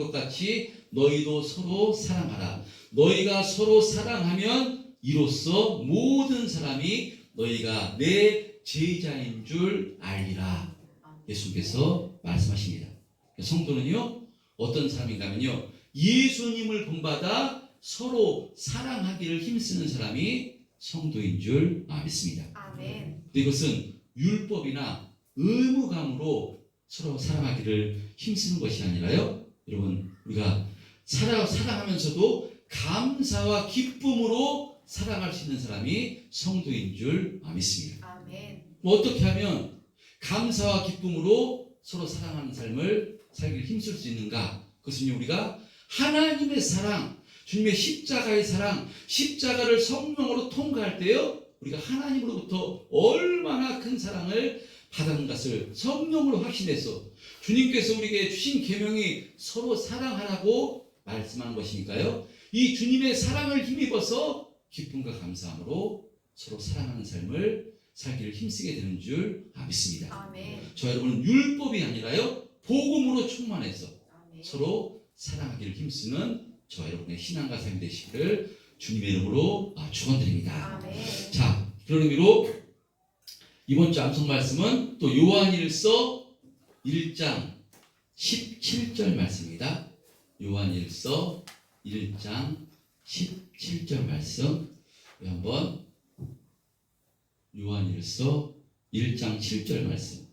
것 같이 너희도 서로 사랑하라. 너희가 서로 사랑하면 이로써 모든 사람이 너희가 내 제자인 줄 알리라. 예수님께서 말씀하십니다. 성도는요, 어떤 사람인가 하면요, 예수님을 본받아 서로 사랑하기를 힘쓰는 사람이 성도인 줄 믿습니다. 아멘. 이것은 율법이나 의무감으로 서로 사랑하기를 힘쓰는 것이 아니라요, 여러분, 우리가 사랑하면서도 감사와 기쁨으로 사랑할 수 있는 사람이 성도인 줄 믿습니다. 아멘. 어떻게 하면 감사와 기쁨으로 서로 사랑하는 삶을 살기를 힘쓸 수 있는가? 그것은요, 우리가 하나님의 사랑, 주님의 십자가의 사랑, 십자가를 성령으로 통과할 때요, 우리가 하나님으로부터 얼마나 큰 사랑을 받은 것을 성령으로 확신해서 주님께서 우리에게 주신 계명이 서로 사랑하라고 말씀하는 것이니까요, 이 주님의 사랑을 힘입어서 기쁨과 감사함으로 서로 사랑하는 삶을 살기를 힘쓰게 되는 줄 믿습니다. 아멘. 저 여러분은 율법이 아니라요, 복음으로 충만해서 아멘. 서로 사랑하기를 힘쓰는 저 여러분의 신앙과 삶이 되시기를 주님의 이름으로 축원드립니다. 아멘. 자, 그런 의미로 이번 주 암송 말씀은 또 요한일서 1장 17절 말씀입니다. 요한일서 1장 17절 말씀 한번 요한일서 1장 7절 말씀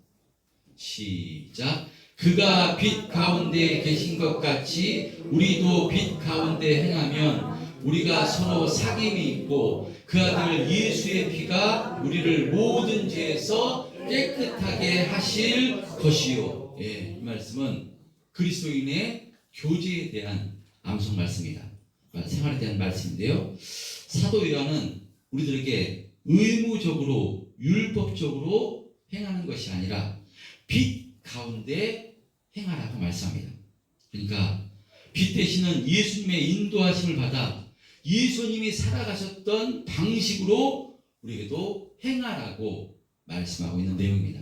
시작. 그가 빛 가운데 계신 것 같이 우리도 빛 가운데 행하면 우리가 서로 사귐이 있고 그 아들 예수의 피가 우리를 모든 죄에서 깨끗하게 하실 것이요. 이 말씀은 그리스도인의 교제에 대한 암송 말씀입니다. 생활에 대한 말씀인데요, 사도 요한은 우리들에게 의무적으로 율법적으로 행하는 것이 아니라 빛 가운데 행하라고 말씀합니다. 그러니까 빛 되시는 예수님의 인도하심을 받아 예수님이 살아가셨던 방식으로 우리에게도 행하라고 말씀하고 있는 내용입니다.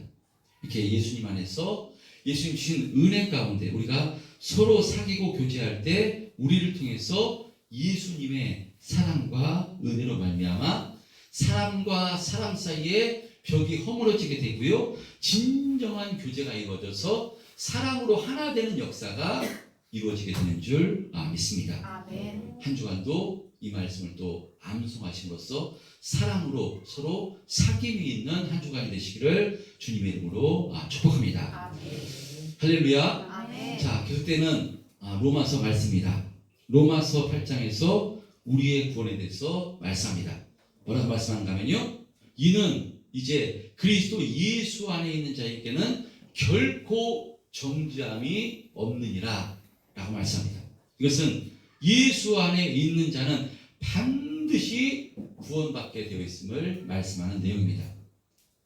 이렇게 예수님 안에서 예수님 주신 은혜 가운데 우리가 서로 사귀고 교제할 때 우리를 통해서 예수님의 사랑과 은혜로 말미암아 사람과 사람 사이에 벽이 허물어지게 되고요, 진정한 교제가 이루어져서 사랑으로 하나 되는 역사가 이루어지게 되는 줄 믿습니다. 아멘. 한 주간도 이 말씀을 또 암송하심으로써 사랑으로 서로 사귐이 있는 한 주간이 되시기를 주님의 이름으로 축복합니다. 아멘. 할렐루야. 아멘. 자, 계속되는 로마서 말씀입니다. 로마서 8장에서 우리의 구원에 대해서 말씀합니다. 뭐라고 말씀하는가 하면요, 이는 이제 그리스도 예수 안에 있는 자에게는 결코 정죄함이 없느니라 라고 말씀합니다. 이것은 예수 안에 있는 자는 반드시 구원받게 되어 있음을 말씀하는 내용입니다.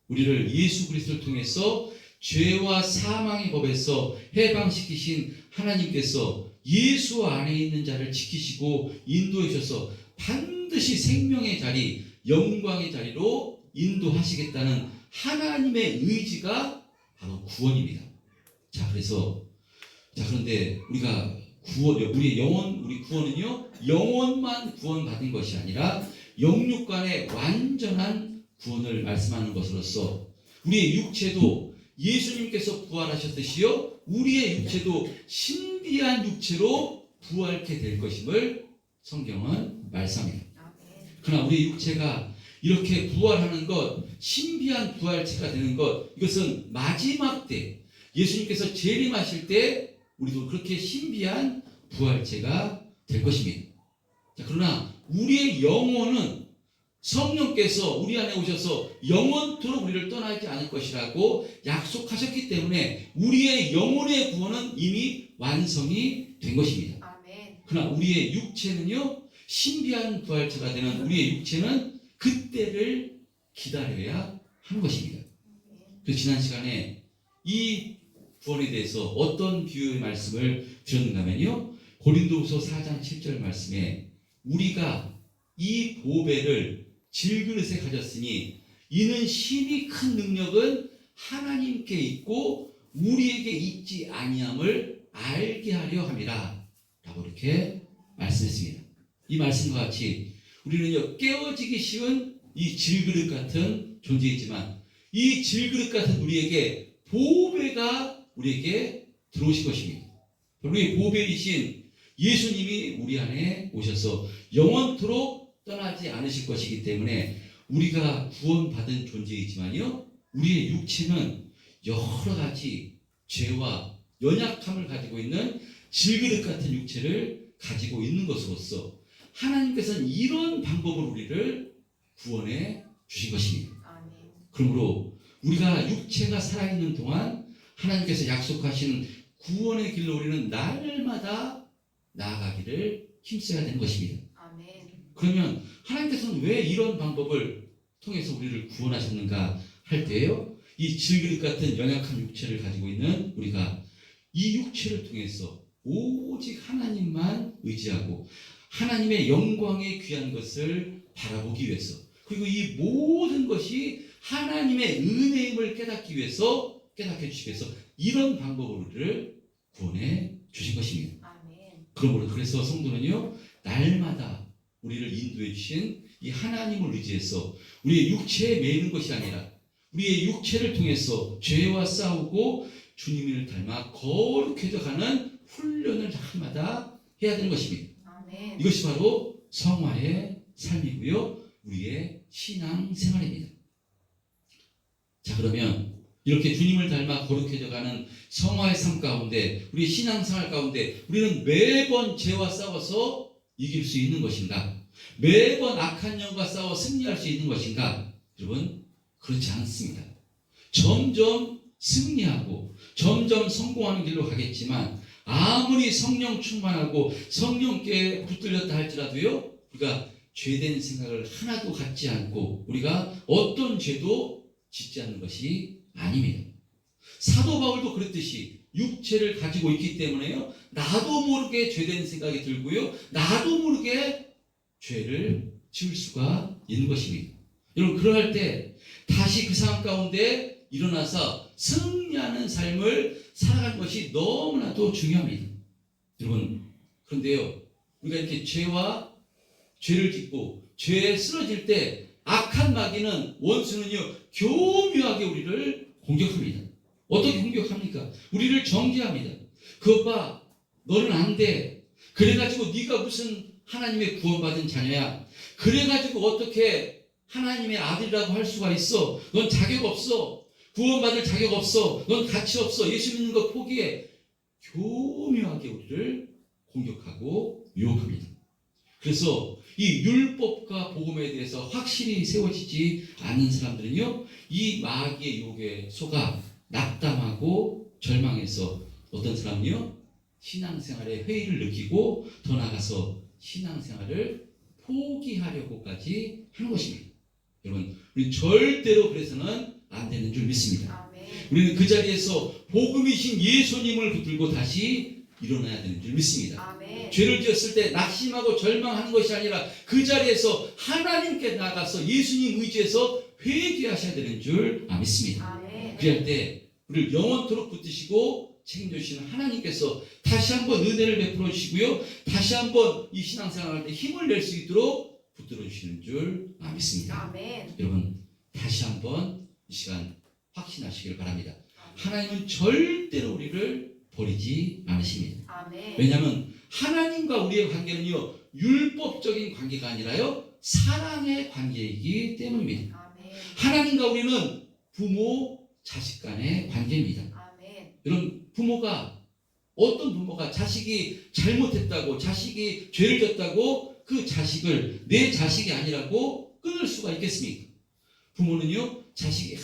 우리를 예수 그리스도를 통해서 죄와 사망의 법에서 해방시키신 하나님께서 예수 안에 있는 자를 지키시고 인도해 주셔서 반드시 생명의 자리, 영광의 자리로 인도하시겠다는 하나님의 의지가 바로 구원입니다. 그런데 우리가 우리 구원은요, 영혼만 구원받은 것이 아니라 영육간의 완전한 구원을 말씀하는 것으로서 우리의 육체도 예수님께서 부활하셨듯이요, 우리의 육체도 신비한 육체로 부활케 될 것임을 성경은 말씀합니다. 그러나 우리의 육체가 이렇게 부활하는 것, 신비한 부활체가 되는 것, 이것은 마지막 때 예수님께서 재림하실 때 우리도 그렇게 신비한 부활체가 될 것입니다. 그러나 우리의 영혼은 성령께서 우리 안에 오셔서 영원토록 우리를 떠나지 않을 것이라고 약속하셨기 때문에 우리의 영혼의 구원은 이미 완성이 된 것입니다. 아멘. 그러나 우리의 육체는요, 신비한 부활체가 되는 우리의 육체는 그때를 기다려야 하는 것입니다. 그래서 지난 시간에 이 구원에 대해서 어떤 비유의 말씀을 드렸는가 하면요, 고린도후서 4장 7절 말씀에 우리가 이 보배를 질그릇에 가졌으니 이는 심히 큰 능력은 하나님께 있고 우리에게 있지 아니함을 알게 하려 함이라 라고 이렇게 말씀했습니다. 이 말씀과 같이 우리는요, 깨어지기 쉬운 이 질그릇 같은 존재이지만 이 질그릇 같은 우리에게 보배가 우리에게 들어오신 것입니다. 우리의 보배이신 예수님이 우리 안에 오셔서 영원토록 떠나지 않으실 것이기 때문에 우리가 구원받은 존재이지만요, 우리의 육체는 여러 가지 죄와 연약함을 가지고 있는 질그릇 같은 육체를 가지고 있는 것으로서 하나님께서는 이런 방법으로 우리를 구원해 주신 것입니다. 그러므로 우리가 육체가 살아있는 동안 하나님께서 약속하신 구원의 길로 우리는 날마다 나아가기를 힘써야 되는 것입니다. 그러면 하나님께서는 왜 이런 방법을 통해서 우리를 구원하셨는가 할 때요, 이 질그릇 같은 연약한 육체를 가지고 있는 우리가 이 육체를 통해서 오직 하나님만 의지하고 하나님의 영광에 귀한 것을 바라보기 위해서, 그리고 이 모든 것이 하나님의 은혜임을 깨닫기 위해서, 깨닫게 주시기 위해서 이런 방법으로 우리를 구원해 주신 것입니다. 그러므로 그래서 성도는요, 날마다 우리를 인도해 주신 이 하나님을 의지해서 우리의 육체에 매이는 것이 아니라 우리의 육체를 통해서 죄와 싸우고 주님을 닮아 거룩해져 가는 훈련을 날마다 해야 되는 것입니다. 이것이 바로 성화의 삶이고요, 우리의 신앙 생활입니다. 자, 그러면 이렇게 주님을 닮아 거룩해져 가는 성화의 삶 가운데, 우리의 신앙 생활 가운데 우리는 매번 죄와 싸워서 이길 수 있는 것인가? 매번 악한 영과 싸워 승리할 수 있는 것인가? 여러분, 그렇지 않습니다. 점점 승리하고 점점 성공하는 길로 가겠지만 아무리 성령 충만하고 성령께 붙들렸다 할지라도요, 우리가 죄된 생각을 하나도 갖지 않고 우리가 어떤 죄도 짓지 않는 것이 아닙니다. 사도 바울도 그랬듯이 육체를 가지고 있기 때문에요, 나도 모르게 죄된 생각이 들고요, 나도 모르게 죄를 지을 수가 있는 것입니다. 여러분, 그럴 때 다시 그 상황 가운데 일어나서 승리하는 삶을 살아가는 것이 너무나도 중요합니다. 여러분, 그런데요, 우리가 이렇게 죄를 짓고 죄에 쓰러질 때 악한 마귀는, 원수는요, 교묘하게 우리를 공격합니다. 어떻게 공격합니까? 우리를 정죄합니다. 그것 봐, 너는 안 돼. 그래가지고 네가 무슨 하나님의 구원받은 자녀야. 그래가지고 어떻게 하나님의 아들이라고 할 수가 있어. 넌 자격 없어. 구원받을 자격 없어. 넌 가치 없어. 예수 믿는 거 포기해. 교묘하게 우리를 공격하고 유혹합니다. 그래서 이 율법과 복음에 대해서 확실히 세워지지 않는 사람들은요, 이 마귀의 유혹에 속아 낙담하고 절망해서 어떤 사람은요, 신앙생활에 회의를 느끼고 더 나아가서 신앙생활을 포기하려고까지 하는 것입니다. 여러분, 우리 절대로 그래서는 안 되는 줄 믿습니다. 우리는 그 자리에서 복음이신 예수님을 붙들고 다시 일어나야 되는 줄 믿습니다. 죄를 지었을 때 낙심하고 절망하는 것이 아니라 그 자리에서 하나님께 나가서 예수님 의지해서 회개하셔야 되는 줄 믿습니다. 그럴 때 우리를 영원토록 붙드시고 책임져 주시는 하나님께서 다시 한번 은혜를 베풀어 주시고요, 다시 한번 이 신앙생활할 때 힘을 낼 수 있도록 붙들어 주시는 줄 믿습니다. 여러분, 다시 한번 이 시간 확신하시길 바랍니다. 하나님은 절대로 우리를 버리지 않으십니다. 왜냐하면 하나님과 우리의 관계는요, 율법적인 관계가 아니라요, 사랑의 관계이기 때문입니다. 하나님과 우리는 부모, 자식 간의 관계입니다. 여러분, 어떤 부모가 자식이 잘못했다고, 자식이 죄를 졌다고 그 자식을 내 자식이 아니라고 끊을 수가 있겠습니까? 부모는요, 자식이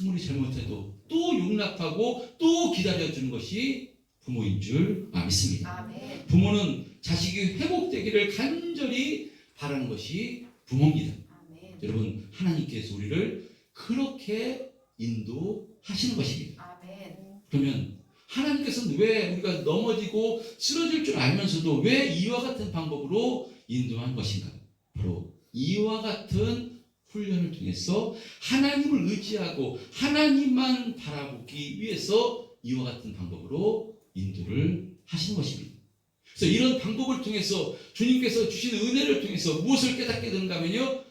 아무리 잘못해도 또 용납하고 또 기다려주는 것이 부모인 줄 믿습니다. 부모는 자식이 회복되기를 간절히 바라는 것이 부모입니다. 여러분, 하나님께서 우리를 그렇게 인도하시는 것입니다. 그러면 하나님께서는 왜 우리가 넘어지고 쓰러질 줄 알면서도 왜 이와 같은 방법으로 인도한 것인가? 바로 이와 같은 훈련을 통해서 하나님을 의지하고 하나님만 바라보기 위해서 이와 같은 방법으로 인도를 하시는 것입니다. 그래서 이런 방법을 통해서 주님께서 주신 은혜를 통해서 무엇을 깨닫게 되는가 하면요,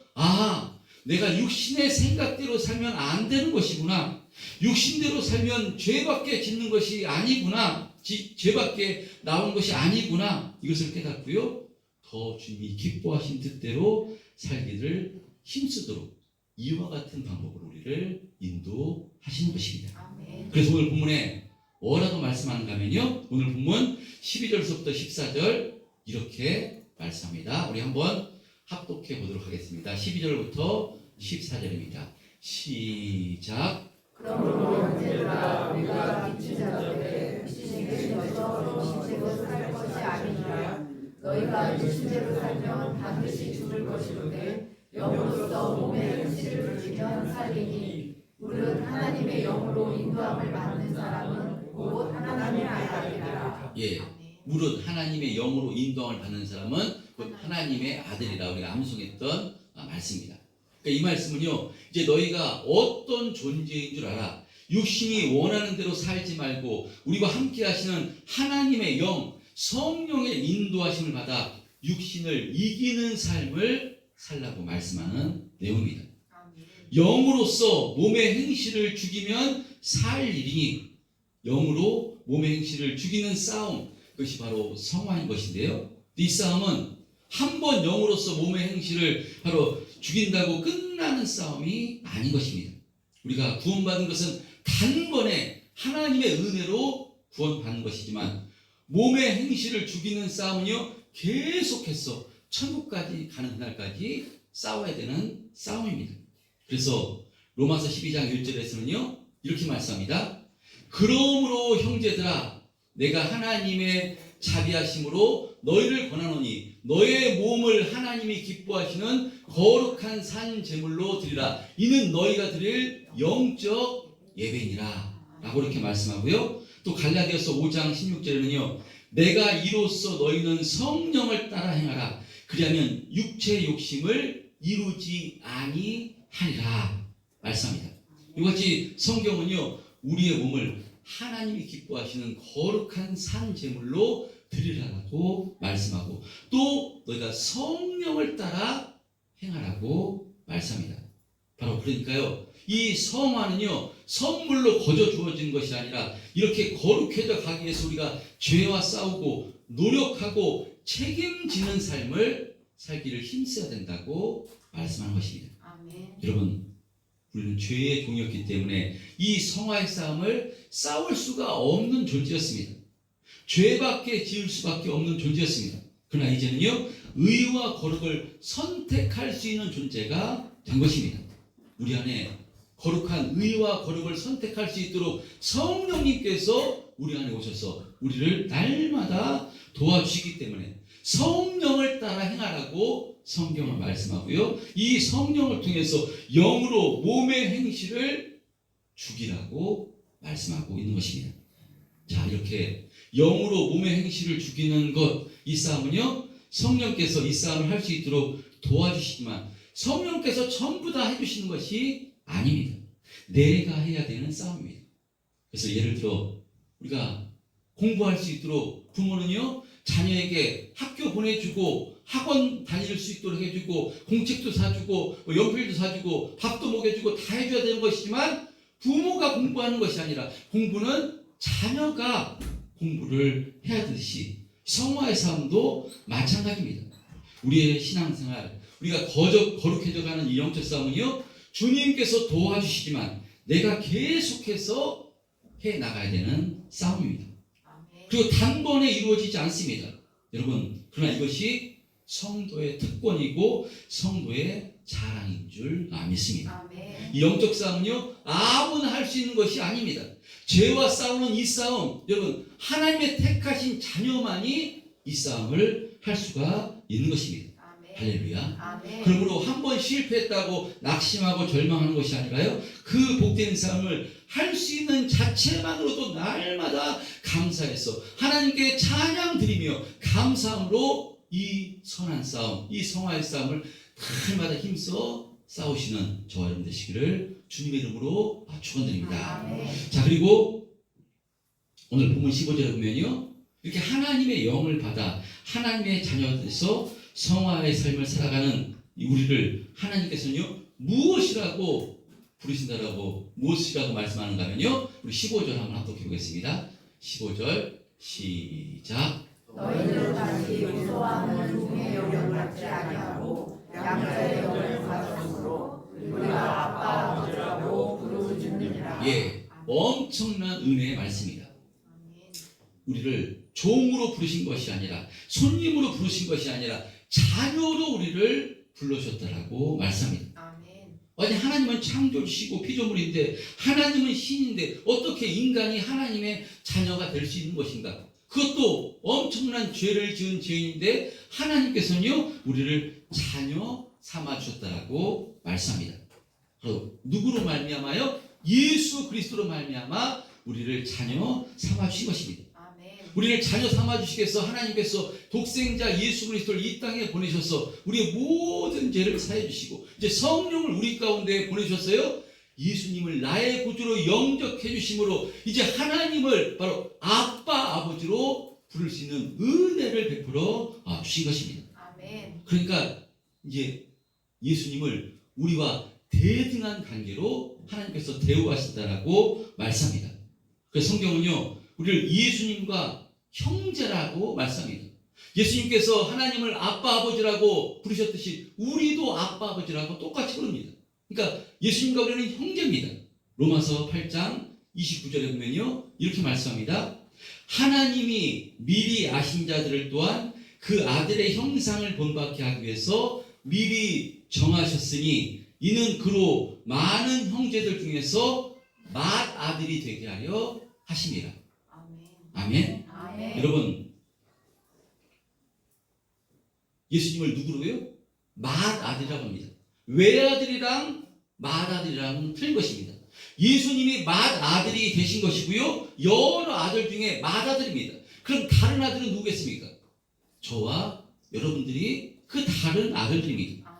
내가 육신의 생각대로 살면 안 되는 것이구나, 육신대로 살면 죄밖에 짓는 것이 아니구나, 죄밖에 나온 것이 아니구나, 이것을 깨닫고요, 더 주님이 기뻐하신 뜻대로 살기를 힘쓰도록 이와 같은 방법으로 우리를 인도하시는 것입니다. 그래서 오늘 본문에 뭐라고 말씀하는가 하면요, 오늘 본문 12절서부터 14절 이렇게 말씀합니다. 우리 한번 합독해 보도록 하겠습니다. 12절부터 14절입니다. 시작. 그러므로 언제나 우리가 빛을 잡되 신에게 거쳐 신대로 살 것이 아니니라. 너희가 육신대로 살면 반드시 죽을 것이로되 영으로서 몸의 행실을 지키면 살리니, 무릇 하나님의 영으로 인도함을 받는 사람은 곧 하나님의 아들이라. 예, 무릇 하나님의 영으로 인도함을 받는 사람은 곧 하나님의 아들이라 우리가 암송했던 말씀입니다. 그러니까 이 말씀은요, 이제 너희가 어떤 존재인 줄 알아. 육신이 원하는 대로 살지 말고 우리와 함께 하시는 하나님의 영, 성령의 인도하심을 받아 육신을 이기는 삶을 살라고 말씀하는 내용입니다. 영으로서 몸의 행실을 죽이면 살 일이니, 영으로 몸의 행실을 죽이는 싸움, 그것이 바로 성화인 것인데요. 이 싸움은 한 번 영으로서 몸의 행실을 바로 죽인다고 끝나는 싸움이 아닌 것입니다. 우리가 구원받은 것은 단번에 하나님의 은혜로 구원받는 것이지만, 몸의 행실을 죽이는 싸움은요, 계속해서 천국까지 가는 날까지 싸워야 되는 싸움입니다. 그래서 로마서 12장 1절에서는요 이렇게 말씀합니다. 그러므로 형제들아, 내가 하나님의 자비하심으로 너희를 권하노니 너의 몸을 하나님이 기뻐하시는 거룩한 산 제물로 드리라. 이는 너희가 드릴 영적 예배니라 라고 이렇게 말씀하고요. 또 갈라디아서 5장 16절에는요, 내가 이로써 너희는 성령을 따라 행하라. 그리하면 육체의 욕심을 이루지 아니하리라 말씀합니다. 이같이 성경은요, 우리의 몸을 하나님이 기뻐하시는 거룩한 산 제물로 드리라고 말씀하고, 또 너희가 성령을 따라 행하라고 말씀합니다. 바로 그러니까요, 이 성화는요 선물로 거저 주어지는 것이 아니라 이렇게 거룩해져 가기 위해서 우리가 죄와 싸우고 노력하고 책임지는 삶을 살기를 힘써야 된다고 말씀하는 것입니다. 아멘. 여러분, 우리는 죄의 종이었기 때문에 이 성화의 싸움을 싸울 수가 없는 존재였습니다. 죄밖에 지을 수밖에 없는 존재였습니다. 그러나 이제는요, 의와 거룩을 선택할 수 있는 존재가 된 것입니다. 우리 안에 거룩한 의와 거룩을 선택할 수 있도록 성령님께서 우리 안에 오셔서 우리를 날마다 도와주시기 때문에 성령을 따라 행하라고 성경을 말씀하고요, 이 성령을 통해서 영으로 몸의 행실을 죽이라고 말씀하고 있는 것입니다. 자, 이렇게 영으로 몸의 행실을 죽이는 것, 이 싸움은요 성령께서 이 싸움을 할 수 있도록 도와주시지만 성령께서 전부 다 해주시는 것이 아닙니다. 내가 해야 되는 싸움입니다. 그래서 예를 들어 우리가 공부할 수 있도록 부모는요 자녀에게 학교 보내주고 학원 다닐 수 있도록 해주고 공책도 사주고 연필도 사주고 밥도 먹여주고 다 해줘야 되는 것이지만, 부모가 공부하는 것이 아니라 공부는 자녀가 공부를 해야 되듯이 성화의 싸움도 마찬가지입니다. 우리의 신앙생활, 우리가 거룩해져가는 이 영적 싸움은요 주님께서 도와주시지만 내가 계속해서 해나가야 되는 싸움입니다. 그리고 단번에 이루어지지 않습니다. 여러분, 그러나 이것이 성도의 특권이고 성도의 자랑인 줄 믿습니다. 이 영적 싸움은요 아무나 할 수 있는 것이 아닙니다. 죄와 싸우는 이 싸움, 여러분, 하나님의 택하신 자녀만이 이 싸움을 할 수가 있는 것입니다. 할렐루야. 그러므로 한 번 실패했다고 낙심하고 절망하는 것이 아니라요, 그 복된 싸움을 할 수 있는 자체만으로도 날마다 감사해서 하나님께 찬양 드리며 감사함으로 이 선한 싸움, 이 성화의 싸움을 날마다 힘써 싸우시는 저와 여러분 되시기를 주님의 이름으로 축원드립니다. 자, 그리고 오늘 본문 15절에 보면요, 이렇게 하나님의 영을 받아 하나님의 자녀에서 성화의 삶을 살아가는 우리를 하나님께서는요 무엇이라고 부르신다라고 무엇이라고 말씀하는가 하면요 우리 15절 한번 합독해 보겠습니다. 15절 시작. 너희는 다시 용서하는 종의 영을 받지 아니하고 양자의 영을 받았으므로 우리가 아빠 아버지라고 부르짖느니라. 예, 엄청난 은혜의 말씀입니다. 우리를 종으로 부르신 것이 아니라 손님으로 부르신 것이 아니라 자녀로 우리를 불러주셨다라고 말씀합니다. 아니 하나님은 창조주시고 피조물인데 하나님은 신인데 어떻게 인간이 하나님의 자녀가 될 수 있는 것인가? 그것도 엄청난 죄를 지은 죄인인데 하나님께서는요 우리를 자녀 삼아 주셨다라고 말씀합니다. 그리고 누구로 말미암아요? 예수 그리스도로 말미암아 우리를 자녀 삼아 주신 것입니다. 우리를 자녀 삼아 주시겠어 하나님께서 독생자 예수 그리스도를 이 땅에 보내셔서 우리의 모든 죄를 사해 주시고 이제 성령을 우리 가운데 보내셨어요. 예수님을 나의 구주로 영접해 주심으로 이제 하나님을 바로 아빠 아버지로 부를 수 있는 은혜를 베풀어 주신 것입니다. 그러니까 이제 예수님을 우리와 대등한 관계로 하나님께서 대우하신다라고 말씀합니다. 그래서 성경은요 우리를 예수님과 형제라고 말씀합니다. 예수님께서 하나님을 아빠 아버지라고 부르셨듯이 우리도 아빠 아버지라고 똑같이 부릅니다. 그러니까 예수님과 우리는 형제입니다. 로마서 8장 29절에 보면요 이렇게 말씀합니다. 하나님이 미리 아신 자들을 또한 그 아들의 형상을 본받게 하기 위해서 미리 정하셨으니 이는 그로 많은 형제들 중에서 맏아들이 되게 하려 하심이라. 아멘. 여러분 예수님을 누구로요? 맏아들이라고 합니다. 외아들이랑 맏아들이랑은 틀린 것입니다. 예수님이 맏아들이 되신 것이고요 여러 아들 중에 맏아들입니다. 그럼 다른 아들은 누구겠습니까? 저와 여러분들이 그 다른 아들들입니다.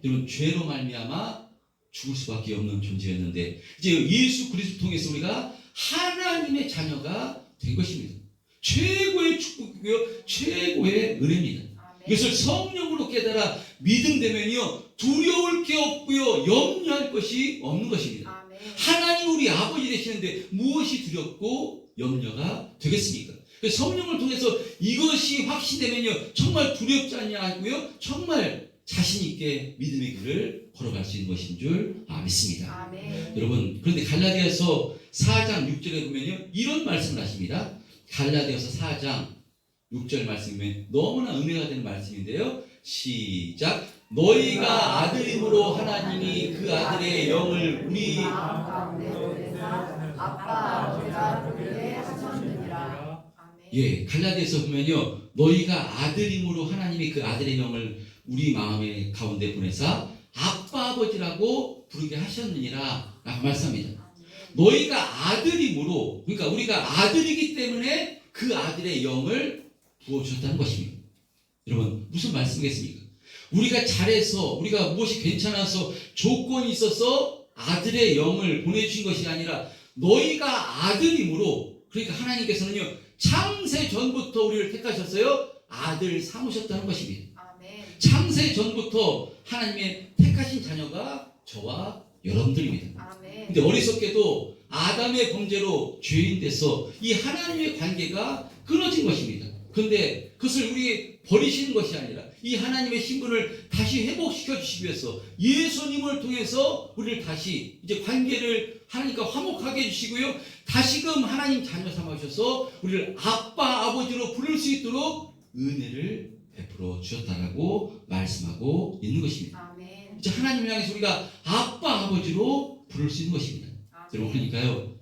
여러분 죄로 말미암아 죽을 수밖에 없는 존재였는데 이제 예수 그리스도 통해서 우리가 하나님의 자녀가 된 것입니다. 최고의 축복이고요 최고의 은혜입니다. 이것을 성령으로 깨달아 믿음되면요 두려울 게 없고요 염려할 것이 없는 것입니다. 하나님 우리 아버지 되시는데 무엇이 두렵고 염려가 되겠습니까? 성령을 통해서 이것이 확신되면요 정말 두렵지 않냐고요 정말 자신 있게 믿음의 길을 걸어갈 수 있는 것인 줄 믿습니다. 여러분 그런데 갈라디아서 4장 6절에 보면요 이런 말씀을 하십니다. 갈라디아서 4장 6절 말씀이면 너무나 은혜가 되는 말씀인데요. 시작. 너희가 아들임으로 하나님이 그 아들의 영을 우리 아빠 아버지가 그렇게 하셨느니라. 예, 갈라디아서 보면요 너희가 아들임으로 하나님이 그 아들의 영을 우리 마음의 가운데 보내사 아빠 아버지라고 부르게 하셨느니라 라고 말씀합니다. 너희가 아들임으로 그러니까 우리가 아들이기 때문에 그 아들의 영을 부어주셨다는 것입니다. 여러분 무슨 말씀이겠습니까? 우리가 잘해서 우리가 무엇이 괜찮아서 조건이 있어서 아들의 영을 보내주신 것이 아니라 너희가 아들임으로 그러니까 하나님께서는요 창세 전부터 우리를 택하셨어요. 아들 삼으셨다는 것입니다. 창세 전부터 하나님의 택하신 자녀가 저와 여러분들입니다. 근데 어리석게도 아담의 범죄로 죄인 돼서 이 하나님의 관계가 끊어진 것입니다. 그런데 그것을 우리 버리시는 것이 아니라 이 하나님의 신분을 다시 회복시켜 주시기 위해서 예수님을 통해서 우리를 다시 이제 관계를 하나님과 화목하게 해주시고요 다시금 하나님 자녀 삼아주셔서 우리를 아빠 아버지로 부를 수 있도록 은혜를 베풀어 주셨다라고 말씀하고 있는 것입니다. 이제 하나님을 향해서 우리가 아빠 아버지로 부를 수 있는 것입니다. 여러분 그러니까요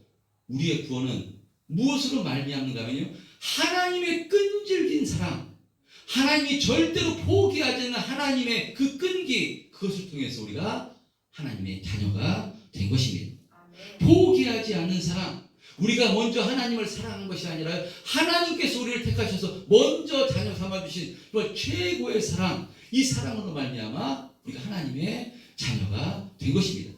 우리의 구원은 무엇으로 말미암는가 하면요 하나님의 끈질긴 사랑 하나님이 절대로 포기하지 않는 하나님의 그 끈기 그것을 통해서 우리가 하나님의 자녀가 된 것입니다. 포기하지 않는 사랑 우리가 먼저 하나님을 사랑한 것이 아니라 하나님께서 우리를 택하셔서 먼저 자녀 삼아주신 최고의 사랑 이 사랑으로 말미암아 우리가 하나님의 자녀가 된 것입니다.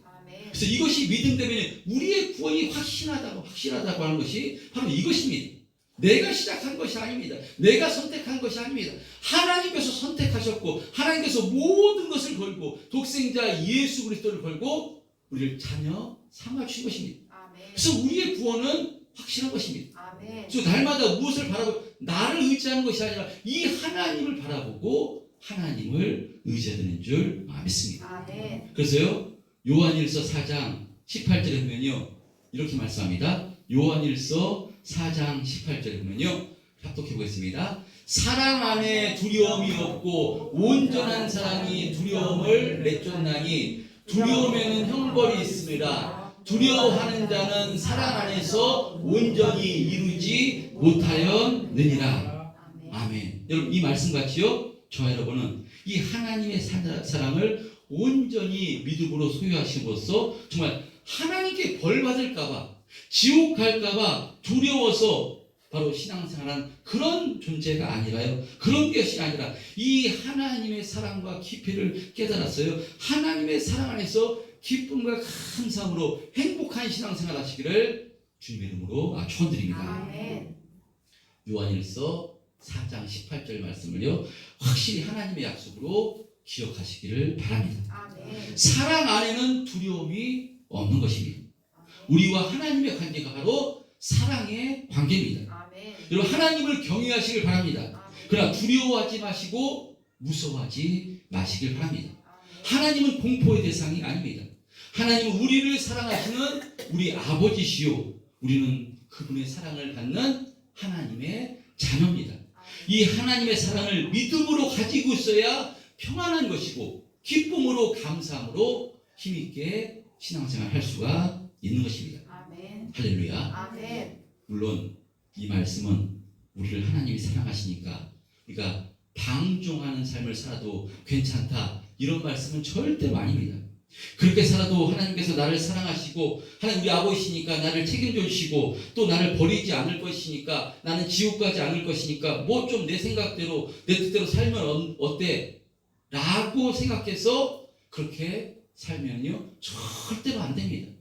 그래서 이것이 믿음되면 우리의 구원이 확실하다고 하는 것이 바로 이것입니다. 내가 시작한 것이 아닙니다. 내가 선택한 것이 아닙니다. 하나님께서 선택하셨고 하나님께서 모든 것을 걸고 독생자 예수 그리스도를 걸고 우리를 자녀 삼아주신 것입니다. 아멘. 그래서 우리의 구원은 확실한 것입니다. 아멘. 그래서 날마다 무엇을 바라보고 나를 의지하는 것이 아니라 이 하나님을 바라보고 하나님을 의지하는 줄 믿습니다. 아멘. 그래서요 요한일서 4장 18절에 보면요 이렇게 말씀합니다. 요한일서 4장 18절에 보면요 합독해 보겠습니다. 사랑 안에 두려움이 없고 온전한 사랑이 두려움을 내쫓나니 두려움에는 형벌이 있습니다. 두려워하는 자는 사랑 안에서 온전히 이루지 못하였느니라. 아멘. 아멘. 여러분 이 말씀 같이요 저와 여러분은 이 하나님의 사랑을 온전히 믿음으로 소유하심으로써 정말 하나님께 벌 받을까봐 지옥 갈까봐 두려워서 바로 신앙생활한 그런 존재가 아니라요. 그런 것이 아니라 이 하나님의 사랑과 깊이를 깨달았어요. 하나님의 사랑 안에서 기쁨과 감사함으로 행복한 신앙생활 하시기를 주님의 이름으로 축원드립니다. 아멘. 요한일서 4장 18절 말씀을요 확실히 하나님의 약속으로 기억하시기를 바랍니다. 아멘. 사랑 안에는 두려움이 없는 것입니다. 우리와 하나님의 관계가 바로 사랑의 관계입니다. 아멘. 여러분 하나님을 경외하시길 바랍니다. 아멘. 그러나 두려워하지 마시고 무서워하지 마시길 바랍니다. 아멘. 하나님은 공포의 대상이 아닙니다. 하나님은 우리를 사랑하시는 우리 아버지시요 우리는 그분의 사랑을 받는 하나님의 자녀입니다. 이 하나님의 사랑을 믿음으로 가지고 있어야 평안한 것이고 기쁨으로 감사함으로 힘있게 신앙생활 할 수가 있는 것입니다. 아멘. 할렐루야. 아멘. 물론 이 말씀은 우리를 하나님이 사랑하시니까 우리가 방종하는 삶을 살아도 괜찮다 이런 말씀은 절대로 아닙니다. 그렇게 살아도 하나님께서 나를 사랑하시고 하나님 우리 아버지시니까 나를 책임져 주시고 또 나를 버리지 않을 것이니까 나는 지옥 가지 않을 것이니까 뭐 좀 내 생각대로 내 뜻대로 살면 어때? 라고 생각해서 그렇게 살면요 절대로 안 됩니다.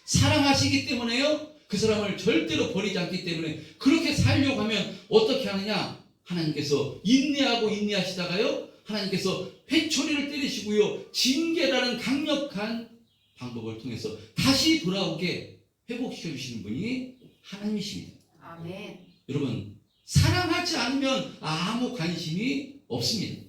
사랑하시기 때문에요 그 사람을 절대로 버리지 않기 때문에 그렇게 살려고 하면 어떻게 하느냐 하나님께서 인내하고 인내하시다가요 하나님께서 회초리를 때리시고요 징계라는 강력한 방법을 통해서 다시 돌아오게 회복시켜 주시는 분이 하나님이십니다. 아멘. 여러분 사랑하지 않으면 아무 관심이 없습니다.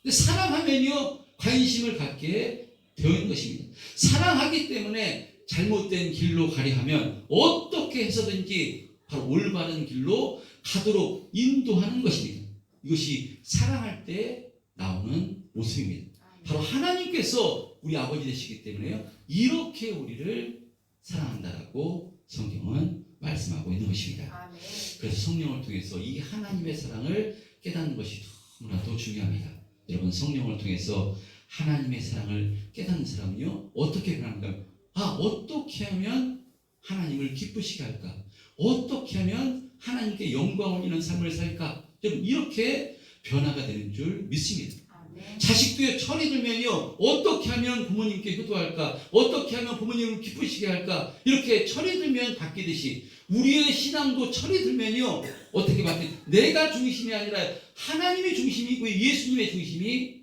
근데 사랑하면요 관심을 갖게 되어 있는 것입니다. 사랑하기 때문에 잘못된 길로 가려 하면 어떻게 해서든지 바로 올바른 길로 가도록 인도하는 것입니다. 이것이 사랑할 때 나오는 모습입니다. 바로 하나님께서 우리 아버지 되시기 때문에요 이렇게 우리를 사랑한다라고 성경은 말씀하고 있는 것입니다. 아멘. 그래서 성령을 통해서 이 하나님의 사랑을 깨닫는 것이 너무나도 중요합니다. 여러분 성령을 통해서 하나님의 사랑을 깨닫는 사람은요 어떻게 변하는가? 어떻게 하면 하나님을 기쁘시게 할까? 어떻게 하면 하나님께 영광을 있는 삶을 살까? 여러분 이렇게 변화가 되는 줄 믿습니다. 아멘. 자식도에 철이 들면요 어떻게 하면 부모님께 효도할까? 어떻게 하면 부모님을 기쁘시게 할까? 이렇게 철이 들면 바뀌듯이 우리의 신앙도 철이 들면요 어떻게 바뀌? 내가 중심이 아니라 하나님의 중심이고 예수님의 중심이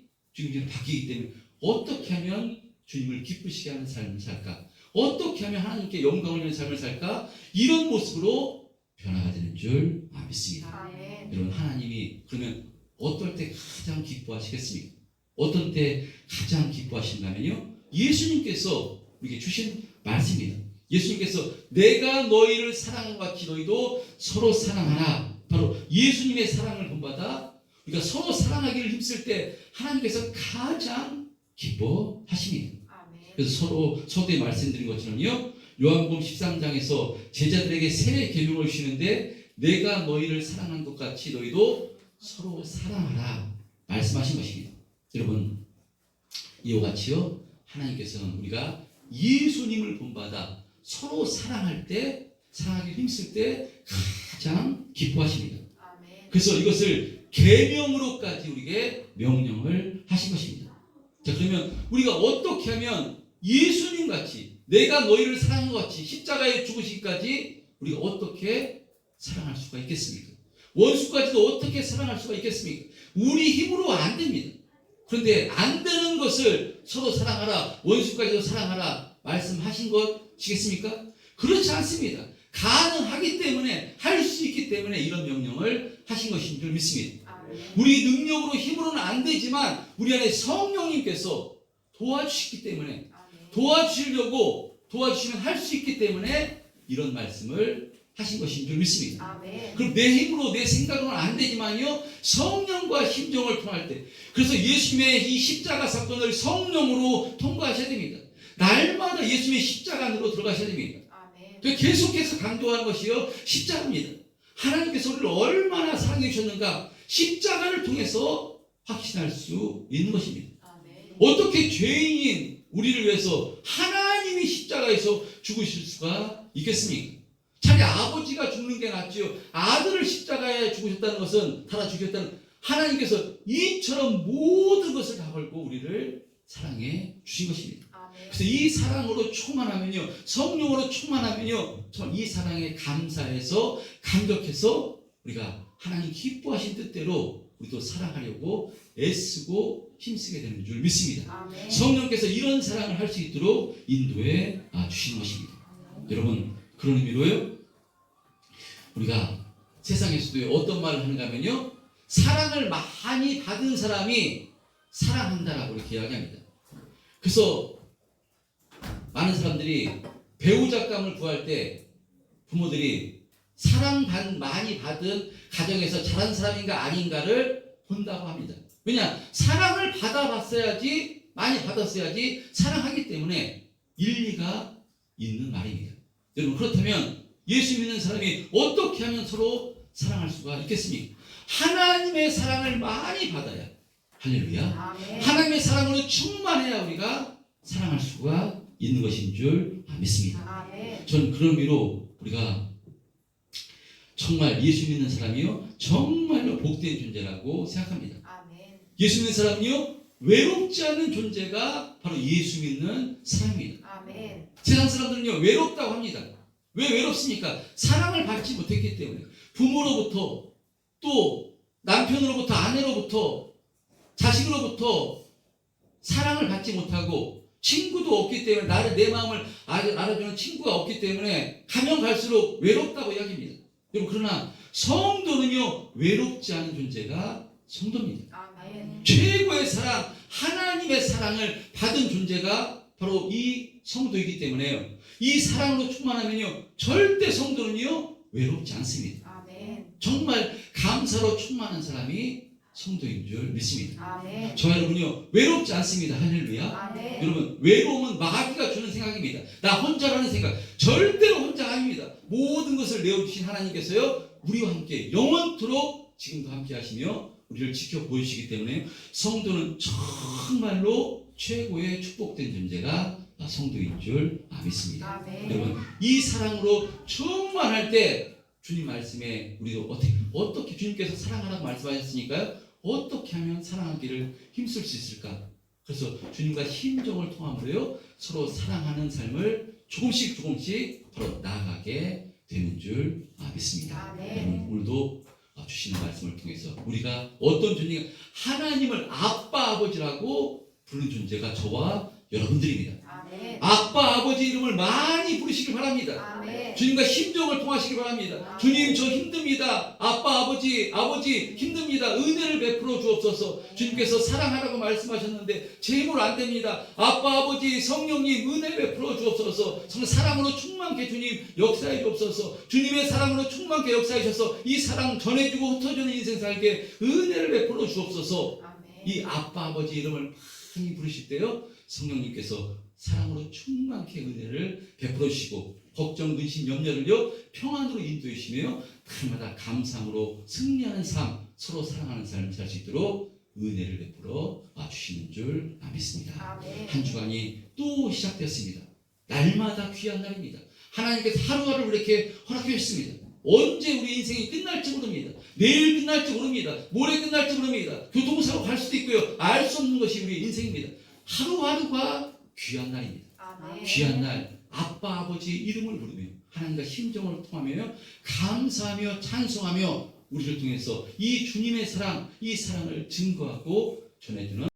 바뀌기 때문에 어떻게 하면 주님을 기쁘시게 하는 삶을 살까? 어떻게 하면 하나님께 영광을 주는 삶을 살까? 이런 모습으로 변화가 되는 줄 믿습니다. 아멘. 여러분 하나님이 그러면 어떨 때 가장 기뻐하시겠습니까? 어떤 때 가장 기뻐하신다면요 예수님께서 우리에게 주신 말씀입니다. 예수님께서 내가 너희를 사랑한 것 같이 너희도 서로 사랑하라. 바로 예수님의 사랑을 본받아 우리가 서로 사랑하기를 힘쓸 때 하나님께서 가장 기뻐하십니다. 아멘. 그래서 서두에 말씀드린 것처럼요 요한복음 13장에서 제자들에게 새 계명을 주시는데 내가 너희를 사랑한 것 같이 너희도 서로 사랑하라 말씀하신 것입니다. 여러분 이와 같이요 하나님께서는 우리가 예수님을 본받아 서로 사랑할 때 사랑하기 힘쓸 때 가장 기뻐하십니다. 아멘. 그래서 이것을 계명으로까지 우리에게 명령을 하신 것입니다. 자 그러면 우리가 어떻게 하면 예수님 같이 내가 너희를 사랑한 것 같이 십자가에 죽으시기까지 우리가 어떻게 사랑할 수가 있겠습니까? 원수까지도 어떻게 사랑할 수가 있겠습니까? 우리 힘으로 안 됩니다. 그런데 안 되는 것을 서로 사랑하라, 원수까지도 사랑하라 말씀하신 것이겠습니까? 그렇지 않습니다. 가능하기 때문에, 할 수 있기 때문에 이런 명령을 하신 것인 줄 믿습니다. 우리 능력으로 힘으로는 안 되지만 우리 안에 성령님께서 도와주시기 때문에, 도와주시면 할 수 있기 때문에 이런 말씀을 하신 것인 줄 믿습니다. 그럼 내 힘으로, 내 생각으로는 안 되지만요, 성령과 심정을 통할 때, 그래서 예수님의 이 십자가 사건을 성령으로 통과하셔야 됩니다. 날마다 예수님의 십자가 안으로 들어가셔야 됩니다. 계속해서 강조하는 것이요, 십자가입니다. 하나님께서 우리를 얼마나 사랑해 주셨는가, 십자가를 통해서 확신할 수 있는 것입니다. 어떻게 죄인인 우리를 위해서 하나님이 십자가에서 죽으실 수가 있겠습니까? 차라리 아버지가 죽는 게 낫지요. 아들을 십자가에 죽으셨다는 것은, 달아 죽였다는, 하나님께서 이처럼 모든 것을 다 걸고 우리를 사랑해 주신 것입니다. 그래서 이 사랑으로 충만하면요, 성령으로 충만하면요, 정말 이 사랑에 감사해서, 감격해서 우리가 하나님 기뻐하신 뜻대로 우리도 사랑하려고 애쓰고 힘쓰게 되는 줄 믿습니다. 성령께서 이런 사랑을 할 수 있도록 인도해 주시는 것입니다. 여러분, 그런 의미로요, 우리가 세상에서도 어떤 말을 하는가 하면요, 사랑을 많이 받은 사람이 사랑한다라고 이렇게 이야기합니다. 그래서 많은 사람들이 배우자감을 구할 때 부모들이 많이 받은 가정에서 자란 사람인가 아닌가를 본다고 합니다. 왜냐? 사랑을 받아봤어야지, 많이 받았어야지 사랑하기 때문에 일리가 있는 말입니다. 여러분, 그렇다면 예수 믿는 사람이 어떻게 하면 서로 사랑할 수가 있겠습니까? 하나님의 사랑을 많이 받아야, 할렐루야, 하나님의 사랑으로 충만해야 우리가 사랑할 수가 있는 것인 줄 믿습니다. 저는 그런 의미로 우리가 정말 예수 믿는 사람이요, 정말로 복된 존재라고 생각합니다. 예수 믿는 사람은요, 외롭지 않은 존재가 바로 예수 믿는 사람입니다. 세상 사람들은요, 외롭다고 합니다. 왜 외롭습니까? 사랑을 받지 못했기 때문에. 부모로부터, 또 남편으로부터, 아내로부터, 자식으로부터 사랑을 받지 못하고, 친구도 없기 때문에, 내 마음을 알아주는 친구가 없기 때문에 가면 갈수록 외롭다고 이야기합니다. 여러분, 그러나 성도는요, 외롭지 않은 존재가 성도입니다. 최고의 사랑, 하나님의 사랑을 받은 존재가 바로 이 성도이기 때문에요, 이 사랑으로 충만하면요, 절대 성도는요, 외롭지 않습니다. 정말 감사로 충만한 사람이 성도인 줄 믿습니다. 저 여러분요, 외롭지 않습니다. 할렐루야. 여러분, 외로움은 마귀가 주는 생각입니다. 나 혼자라는 생각, 절대로 혼자가 아닙니다. 모든 것을 내어주신 하나님께서요, 우리와 함께 영원토록 지금도 함께 하시며 우리를 지켜보시기 때문에 성도는 정말로 최고의 축복된 존재가 성도인 줄 믿습니다. 여러분, 이 사랑으로 충만할 때 주님 말씀에 우리도 어떻게 주님께서 사랑하라고 말씀하셨으니까요, 어떻게 하면 사랑하기를 힘쓸 수 있을까? 그래서 주님과 심정을 통함으로요, 서로 사랑하는 삶을 조금씩 바로 나아가게 되는 줄 믿습니다. 여러분, 오늘도 주시는 말씀을 통해서 우리가 어떤 존재가, 하나님을 아빠 아버지라고 부르는 존재가 저와 여러분들입니다. 아빠 아버지 이름을 많이 부르시길 바랍니다. 주님과 심정을 통하시길 바랍니다. 주님, 저 힘듭니다. 아빠 아버지 힘듭니다. 은혜를 베풀어 주옵소서. 주님께서 사랑하라고 말씀하셨는데 제 힘으로 안 됩니다. 아빠 아버지 성령님 은혜 베풀어 주옵소서. 정말 사랑으로 충만케 주님 역사해 주옵소서. 주님의 사랑으로 충만케 역사해 주셔서 이 사랑 전해주고 흩어지는 인생 살게 은혜를 베풀어 주옵소서. 이 아빠 아버지 이름을 많이 부르실 때요, 성령님께서 사랑으로 충만케 은혜를 베풀어 주시고 걱정, 근심, 염려를요 평안으로 인도해 주시며 날마다 감사함으로 승리하는 삶, 서로 사랑하는 삶을 살 수 있도록 은혜를 베풀어 주시는 줄 믿습니다. 한 주간이 또 시작되었습니다. 날마다 귀한 날입니다. 하나님께서 하루하루 이렇게 허락해 주셨습니다. 언제 우리 인생이 끝날지 모릅니다. 내일 끝날지 모릅니다. 모레 끝날지 모릅니다. 교통사고 갈 수도 있고요. 알 수 없는 것이 우리 인생입니다. 하루하루가 귀한 날입니다. 귀한 날, 아빠 아버지 이름을 부르며 하나님과 심정을 통하며 감사하며 찬송하며 우리를 통해서 이 주님의 사랑, 이 사랑을 증거하고 전해주는